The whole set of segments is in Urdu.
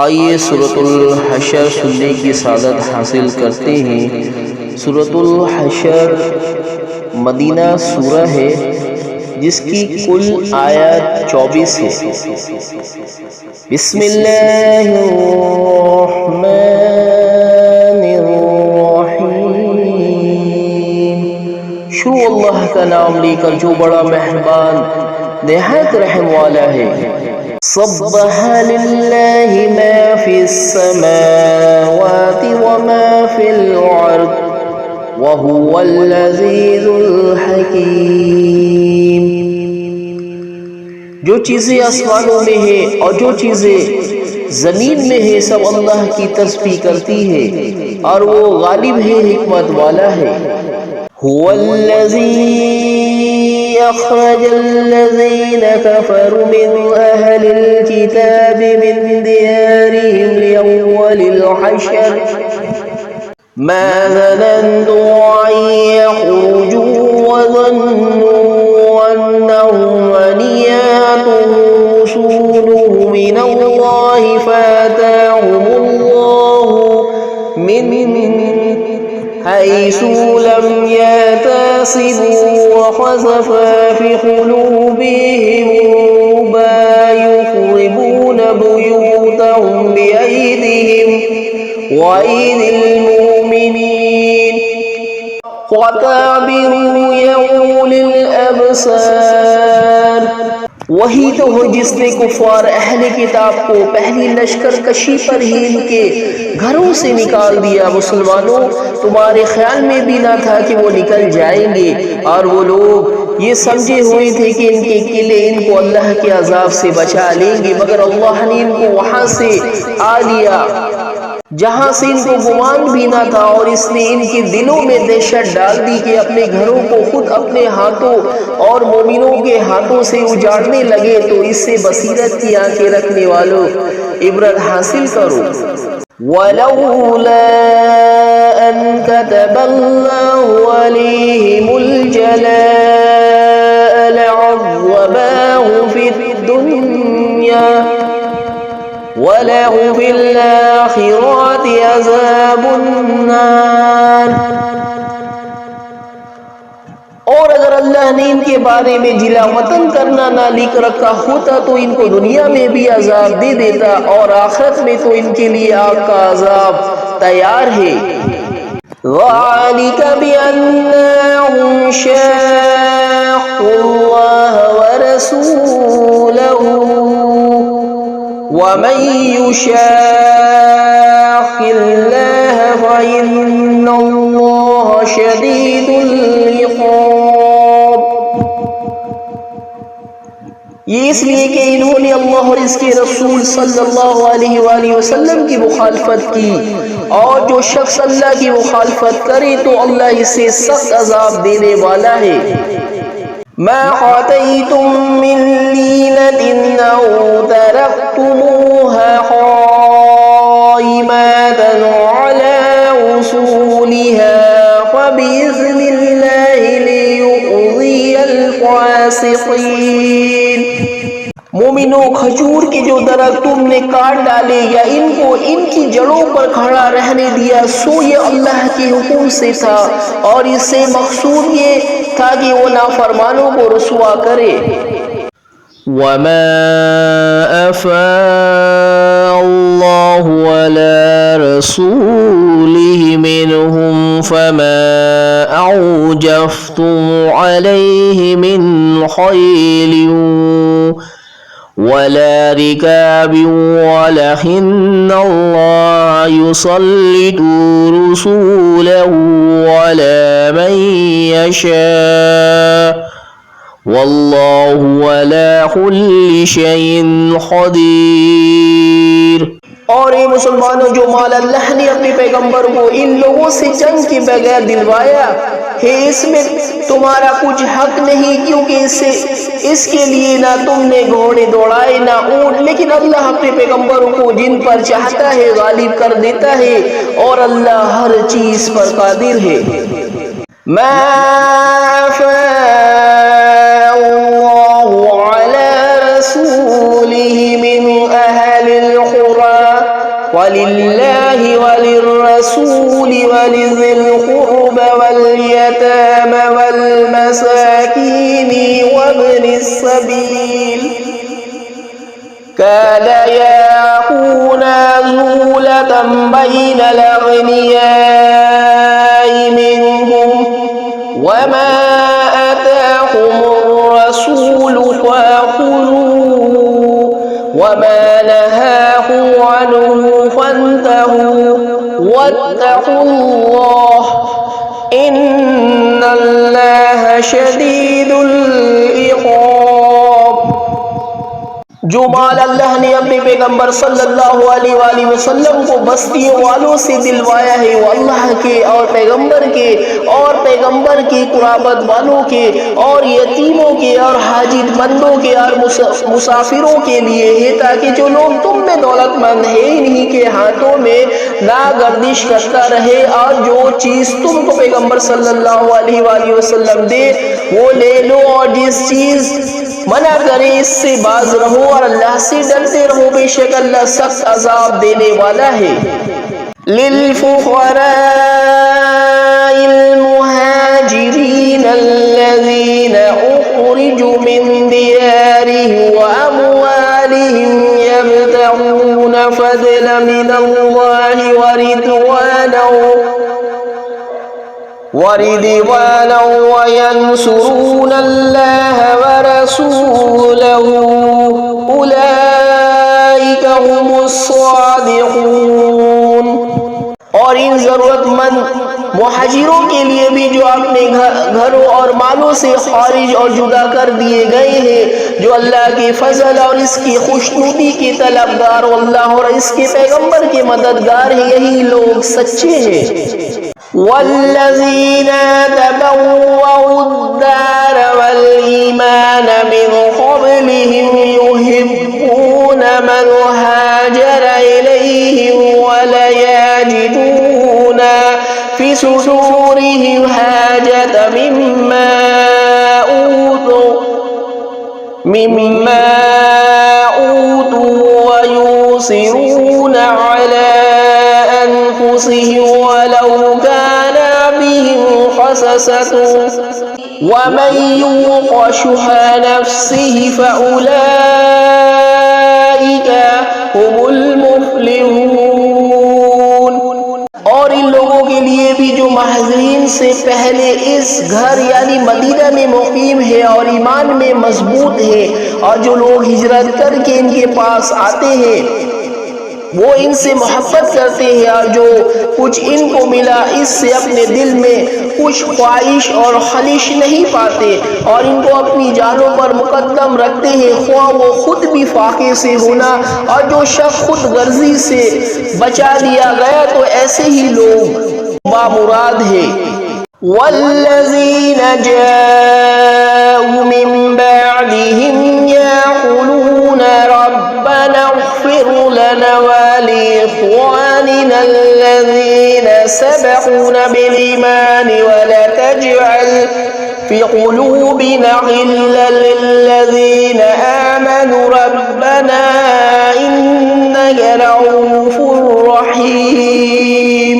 آئیے سورۃ الحشر سننے کی سعادت حاصل کرتے ہیں۔ سورۃ الحشر مدینہ سورہ ہے جس کی کل آیات 24 ہے۔ بسم اللہ الرحمن الرحیم۔ شروع اللہ کا نام لے کر جو بڑا مہربان نہایت رحم والا ہے۔ سبح للہ ما فی السماوات وما فی الارض وهو العزیز الحکیم۔ جو چیزیں آسمانوں میں ہیں اور جو چیزیں زمین میں ہیں سب اللہ کی تسبیح کرتی ہے اور وہ غالب ہے، حکمت والا ہے۔ هو الذي أخرج الذين كفروا من أهل الكتاب من ديارهم لأول الحشر ما ظننتم أن يخرجوا وظنوا أنهم منياتهم رسلهم من الله فآتاهم الله من حيث لم يحتسبوا وقذف في قلوبهم الرعب يخربون بيوتهم بأيديهم وأيدي المؤمنين وتعبروا يا أولي الأبصار۔ وہی تو ہو جس نے کفار اہل کتاب کو پہلی لشکر کشی پر ہی ان کے گھروں سے نکال دیا۔ مسلمانوں، تمہارے خیال میں بھی نہ تھا کہ وہ نکل جائیں گے، اور وہ لوگ یہ سمجھے ہوئے تھے کہ ان کے قلعے ان کو اللہ کے عذاب سے بچا لیں گے، مگر اللہ نے ان کو وہاں سے آ لیا جہاں سے ان کو گمان بھی نہ تھا، اور اس نے ان کے دلوں میں دہشت ڈال دی کہ اپنے گھروں کو خود اپنے ہاتھوں اور مومنوں کے ہاتھوں سے اجاڑنے لگے۔ تو اس سے بصیرت کی آنکھیں رکھنے والوں عبرت حاصل کرو۔ وَلَوْلَا أَن كَتَبَ اللَّهُ عَلَيْهِمُ الْجَلَاءَ لَعَذَّبَاهُمْ فِي الدُّنْيَا وَلَهُمْ فِي الْآخِرَةِ عَذَابُ النَّارِ۔ اور اگر اللہ نے ان کے بارے میں جلا وطن کرنا نہ لکھ رکھا ہوتا تو ان کو دنیا میں بھی عذاب دے دیتا، اور آخرت میں تو ان کے لیے آگ کا عذاب تیار ہے۔ ذَلِكَ بِأَنَّهُمْ شَاقُّوا اللَّهَ وَرَسُولَهُ وَمَن يُشَاقِّ اللَّهَ فَإِنَّ اللَّهَ شَدِيدُ الْعِقَابِ۔ یہ اس لیے کہ انہوں نے اللہ اور اس کے رسول صلی اللہ علیہ وآلہ وسلم کی مخالفت کی، اور جو شخص اللہ کی مخالفت کرے تو اللہ اسے سخت عذاب دینے والا ہے۔ ما آتيتم من لينة أو تركتموها قائمة على أصولها فبإذن الله ليخزي الفاسقين۔ مومنوں، کھجور کے جو درخت تم نے کاٹ ڈالے یا ان کو ان کی جڑوں پر کھڑا رہنے دیا سو یہ اللہ کے حکم سے تھا، اور اس سے مقصود یہ تھا کہ وہ نافرمانوں کو رسوا کرے۔ وَمَا أَفَاءَ اللَّهُ عَلَى رَسُولِهِ مِنْهُمْ فَمَا أَوْجَفْتُمْ عَلَيْهِ مِنْ خَيْلٍ وَلَا رِكَابٍ وَلَكِنَّ اللَّهَ يُسَلِّطُ رُسُلَهُ عَلَى مَن يَشَاءُ وَاللَّهُ عَلَى كُلِّ شَيْءٍ قَدِيرٌ۔ اور اے مسلمانوں، جو مال اللہ نے اپنے پیغمبر کو ان لوگوں سے جنگ کے بغیر دلوایا ہے اس میں تمہارا کچھ حق نہیں، کیونکہ اس کے لیے نہ تم نے گھوڑے دوڑائے نہ اونٹ، لیکن اللہ اپنے پیغمبروں کو جن پر چاہتا ہے غالب کر دیتا ہے، اور اللہ ہر چیز پر قادر ہے۔ ما أفاء الله على رسوله من أهل القرى وَلِلَّهِ وَلِلرَّسُولِ وَلِذِي الْقُرْبَ وَالْيَتَامَى وَالْمَسَاكِينِ وَابْنِ السَّبِيلِ كَانَ يَأْكُلُونَ زُولَةً بَيْنَ الْأَغْنِيَاءِ مِنْهُمْ وَمَا آتَاكُمُ الرَّسُولُ فَخُذُوهُ وَمَا نَهَاكُمْ عَنْهُ فَانْتَهُوا وَاتَّقُوا اللَّهَ إِنَّ اللَّهَ شَدِيدُ الْعِقَابِ۔ جو مال اللہ نے اپنے پیغمبر صلی اللہ علیہ وآلہ وسلم کو بستیوں والوں سے دلوایا ہے وہ اللہ کے اور پیغمبر کے قرابت والوں کے اور یتیموں کے اور حاجت مندوں کے اور مسافروں کے لیے ہے تاکہ جو لوگ تم میں دولت مند ہے انہی کے ہاتھوں میں نہ گردش کرتا رہے اور جو چیز تم کو پیغمبر صلی اللہ علیہ وآلہ وسلم دے وہ لے لو اور جس چیز منع کرے اس سے باز رہو اور اللہ سے ڈرتے رہو بے شک اللہ سخت عذاب دینے والا ہے۔ للفقراء المہاجرین الذین اخرجوا من دیارهم واموالهم یبتغون فضلا من اللہ ورضوانا وینصرون اللہ ورسولہ اولئک هم الصادقون۔ اور ان ضرورت مند مہاجروں کے لیے بھی جو اپنے گھروں اور مالوں سے خارج اور جدا کر دیے گئے ہیں جو اللہ کے فضل اور اس کی خوشنودی کی طلبگار اللہ اور اس کے پیغمبر کے مددگار ہیں یہی لوگ سچے ہیں۔ والذین تبوؤوا الدار والایمان من قبلهم يحبون من هاجر الیہم ولا یجدون فی صدورهم حاجة مما اوتوا ویؤثرون علی انفسهم ولو كان بهم خصاصة ومن يوق شح نفسه فأولئك هم المفلحون۔ اور ان لوگوں کے لیے بھی جو مہاجرین سے پہلے اس گھر یعنی مدینہ میں مقیم ہے اور ایمان میں مضبوط ہے اور جو لوگ ہجرت کر کے ان کے پاس آتے ہیں وہ ان سے محبت کرتے ہیں اور جو کچھ ان کو ملا اس سے اپنے دل میں کچھ خواہش اور خلش نہیں پاتے اور ان کو اپنی جانوں پر مقدم رکھتے ہیں خواہ وہ خود بھی فاقے سے ہونا اور جو شخص خود غرضی سے بچا لیا گیا تو ایسے ہی لوگ بامراد ہے۔ والذین جاءوا من بعدهم يقولون ربنا اغفر لنا ولإخواننا الذين سبقونا بالإيمان ولا تجعل في قلوبنا غلا للذين آمنوا ربنا إنك رؤوف رحيم۔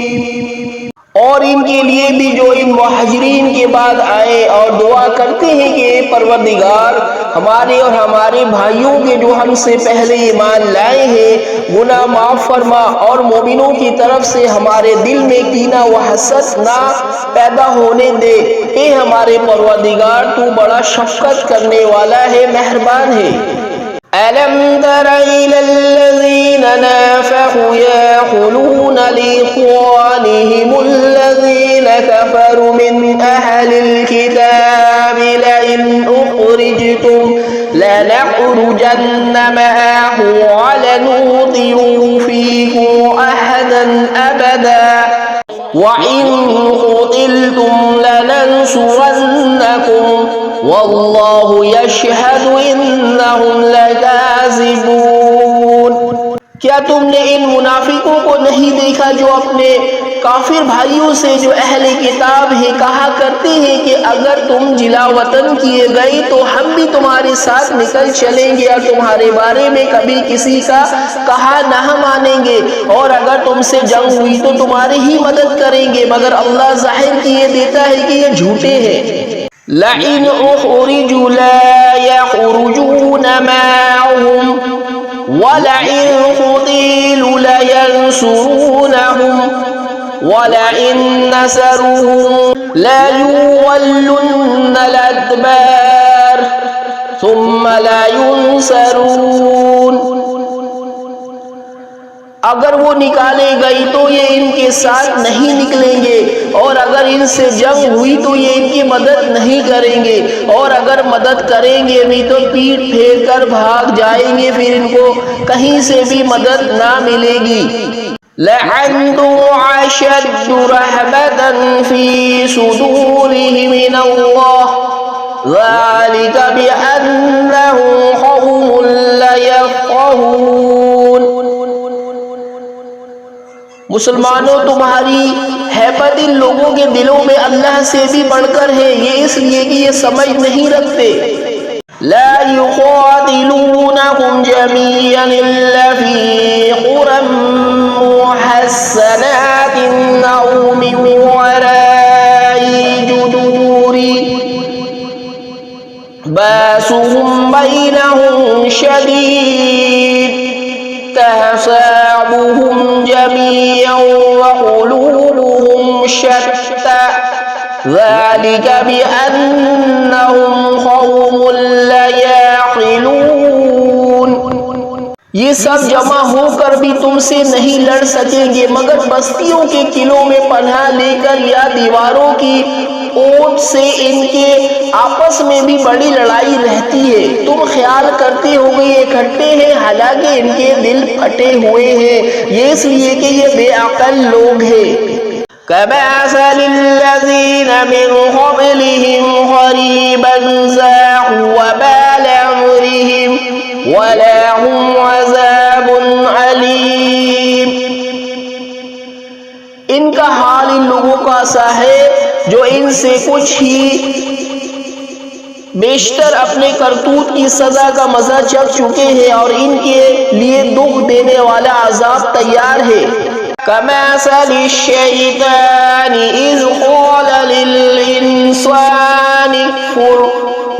اور ان کے لیے بھی جو ان مہاجرین کے بعد آئے اور دعا کرتے ہیں کہ اے پروردگار ہمارے اور ہمارے بھائیوں کے جو ہم سے پہلے ایمان لائے ہیں گناہ معاف فرما اور مومنوں کی طرف سے ہمارے دل میں کینہ و حسد نہ پیدا ہونے دے۔ اے ہمارے پروردگار تو بڑا شفقت کرنے والا ہے مہربان ہے۔ أَلَمْ تَرَ إِلَى الَّذِينَ نَافَقُوا يَقُولُونَ لِإِخْوَانِهِمُ الَّذِينَ كَفَرُوا مِنْ أَهْلِ الْكِتَابِ لَئِنْ أُخْرِجْتُمْ لَنَخْرُجَنَّ مَعَكُمْ وَلَا نُطِيعُ فِيكُمْ أَحَدًا أَبَدًا وَإِنْ قُتِلْتُمْ لَنَنْصُرَنَّكُمْ وَاللَّهُ يَشْهَدُ إِنَّهُمْ لَكَاذِبُونَ۔ کیا تم تم نے ان منافقوں کو نہیں دیکھا جو اپنے کافر بھائیوں سے جو اہل کتاب ہے کہا کرتے ہیں کہ اگر تم جلا وطن کیے گئے تو ہم بھی تمہارے ساتھ نکل چلیں گے اور تمہارے بارے میں کبھی کسی کا کہا نہ مانیں گے، اور اگر تم سے جنگ ہوئی تو تمہاری ہی مدد کریں گے، مگر اللہ ظاہر کیے دیتا ہے کہ یہ جھوٹے ہیں۔ لَئِنْ أُخْرِجُوا لَا يَخْرُجُونَ مَعَهُمْ وَلَئِنْ قُتِلُوا لَيَنْصُرُونَهُمْ وَلَئِنْ نَصَرُوهُمْ لَيُوَلُّنَّ الْأَدْبَارَ ثُمَّ لَا يُنْصَرُونَ۔ اگر وہ نکالے گئی تو یہ ان کے ساتھ نہیں نکلیں گے، اور اگر ان سے جنگ ہوئی تو یہ ان کی مدد نہیں کریں گے، اور اگر مدد کریں گے بھی تو پیٹ پھیر کر بھاگ جائیں گے، پھر ان کو کہیں سے بھی مدد نہ ملے گی۔ لَعَنْتُمْ أَشَدُّ رَهْبَةً فِي صُدُورِهِمْ مِنَ اللَّهِ ذَلِكَ بِأَنَّهُمْ قَوْمٌ لَا يَفْقَهُونَ۔ مسلمانوں، تمہاری ہیبت ان لوگوں کے دلوں میں اللہ سے بھی بڑھ کر ہے، یہ اس لیے کہ یہ سمجھ نہیں رکھتے۔ لا يقاتلونكم جميعا إلا في قرى محصنات أو من وراء جدور باسهم بينهم شديد تحسبهم جميعا وقلوبهم شتى ذلك بأنهم قوم لا يعقلون۔ یہ سب جمع ہو کر بھی تم سے نہیں لڑ سکیں گے مگر بستیوں کے قلعوں میں پناہ لے کر یا دیواروں کی اوٹ سے ان کے آپس میں بھی بڑی لڑائی رہتی ہے۔ تم خیال کرتے ہو گے یہ اکٹھے ہیں، حالانکہ ان کے دل پھٹے ہوئے ہیں، یہ اس لیے کہ یہ بے عقل لوگ ہیں۔ كَمَثَلِ الَّذِينَ مِنْ قَبْلِهِمْ قَرِيبًا ذَاقُوا وَبَالَ أَمْرِهِمْ وَلَهُمْ عَذَابٌ أَلِيمٌ۔ ان کا حال ان لوگوں کا سا ہے جو ان سے کچھ ہی بیشتر اپنے کرتوت کی سزا کا مزہ چکھ چکے ہیں، اور ان کے لیے دکھ دینے والا عذاب تیار ہے۔ كَمَثَلِ الشَّيْطَانِ إِذْ قَالَ لِلْإِنسَانِ اكْفُرْ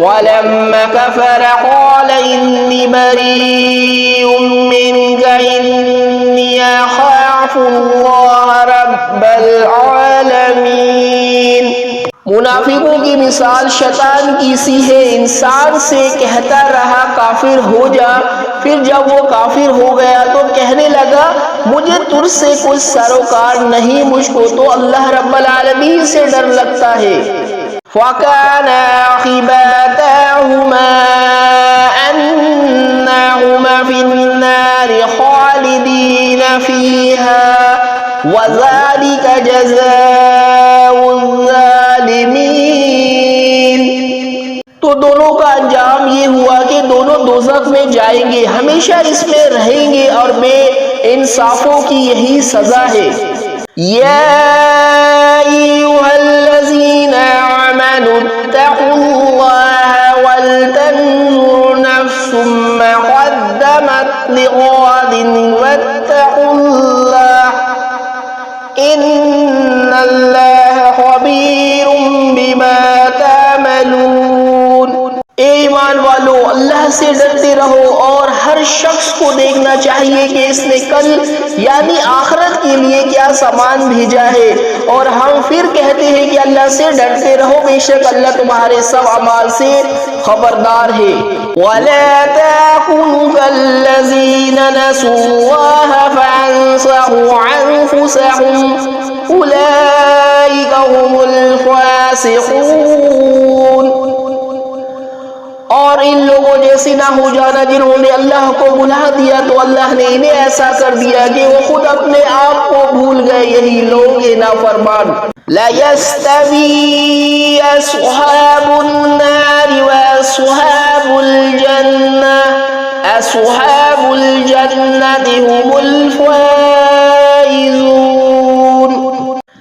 وَلَمَّا كَفَرَ قَالَ إِنِّي بَرِيءٌ مِّنْكَ إِنِّي أَخَافُ اللَّهَ رَبَّ الْعَالَمِينَ۔ منافقوں کی مثال شیطان کی سی ہے، انسان سے کہتا رہا کافر ہو جا، پھر جب وہ کافر ہو گیا تو کہنے لگا مجھے تجھ سے کچھ سروکار نہیں، مجھ کو تو اللہ رب العالمین سے ڈر لگتا ہے۔ فَكَانَ عَاقِبَتَهُمَا أَنَّهُمَا فِي النَّارِ خَالِدِينَ فِيهَا وَذَلِكَ جَزَاءُ الظَّالِمِينَ۔ تو دونوں کا انجام یہ ہوا کہ دونوں دوزخ میں جائیں گے، ہمیشہ اس میں رہیں گے، اور بے انصافوں کی یہی سزا ہے۔ یا ایھا الذین آمنوا اتقوا اللہ ولتنظر نفس ما قدمت لغد واتقوا اللہ ان اللہ خبیر بما تعملون۔ اے ایمان والو، اللہ سے ڈرتے رہو، اور ہر شخص کو دیکھنا چاہیے کہ اس نے کل یعنی آخرت کے لیے کیا سامان بھیجا ہے، اور ہم پھر کہتے ہیں کہ اللہ سے ڈرتے رہو، بے شک اللہ تمہارے سب اعمال سے خبردار ہے۔ وَلَا تَكُونُوا كَالَّذِينَ نَسُوا اللَّهَ فَأَنسَاهُمْ أَنفُسَهُمْ أُولَئِكَ هُمُ الْفَاسِقُونَ۔ اور ان لوگوں جیسے نہ ہو جانا جنہوں نے اللہ کو بھلا دیا تو اللہ نے انہیں ایسا کر دیا کہ وہ خود اپنے آپ کو بھول گئے، یہی لوگ ہیں نافرمان۔ لا يستوي أصحاب النار وأصحاب الجنة أصحاب الجنة هم الفائزون.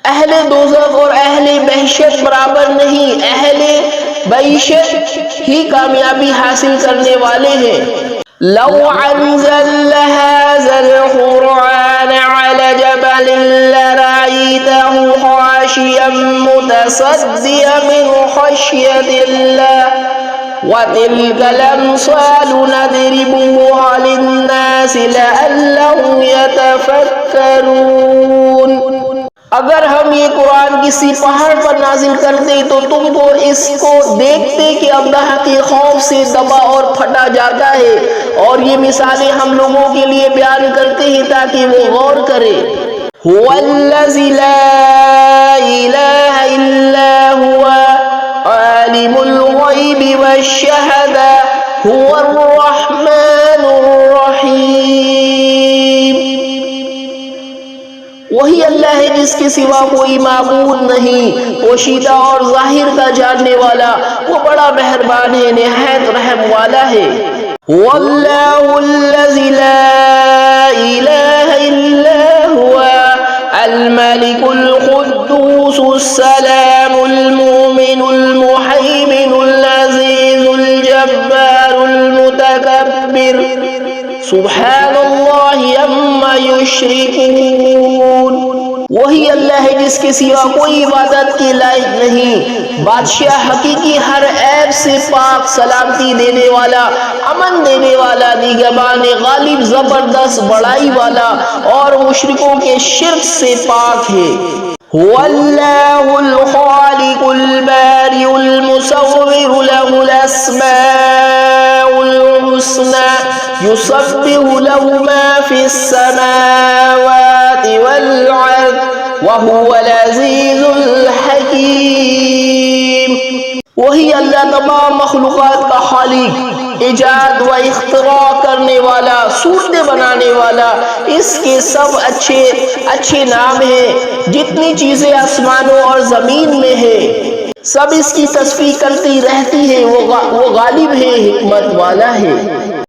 اہل دوزخ اور اہل بہشت برابر نہیں، اہل بہشت ہی کامیابی حاصل کرنے والے ہیں. لو انزلنا هذا القرآن على جبل لرأيته خاشعا متصدعا من خشية الله وتلك الأمثال نضربها للناس لعلهم يتفكرون. اگر ہم یہ قرآن کسی پہاڑ پر نازل کرتے تو تم کو اس کو دیکھتے کہ اللہ کے خوف سے دبا اور پھٹا جاتا ہے، اور یہ مثالیں ہم لوگوں کے لیے بیان کرتے ہیں تاکہ وہ غور کرے. هو الذی لا الہ الا هو عالم الغیب والشہادہ هو الرحمن الرحیم. وہی اللہ ہے جس کے سوا کوئی معبود نہیں، پوشیدہ اور ظاہر کا جاننے والا، وہ بڑا مہربان ہے، نہایت رحم والا ہے. واللہ الذی لا الہ الا هو الملک القدوس السلام المؤمن المہیمن العزیز الجبار المتکبر سبحان اللہ عما یشرکون. وہی اللہ ہے جس کے سوا کوئی عبادت کے لائق نہیں، بادشاہ حقیقی، ہر عیب سے پاک، سلامتی دینے والا، امن دینے والا، نگہبان غالب، زبردست بڑائی والا، اور مشرکوں کے شرک سے پاک ہے. هو اللہ الخالق البارئ المصور له الاسماء الحسنى يسبح له ما في السماوات والارض وهو العزيز الحكيم. وہی اللہ تمام مخلوقات کا خالق، ایجاد و اختراع کرنے والا، صورتیں بنانے والا. اس کے سب اچھے اچھے نام ہیں. جتنی چیزیں آسمانوں اور زمین میں ہیں سب اس کی تسبیح کرتی رہتی ہیں. وہ غالب ہے، حکمت والا ہے.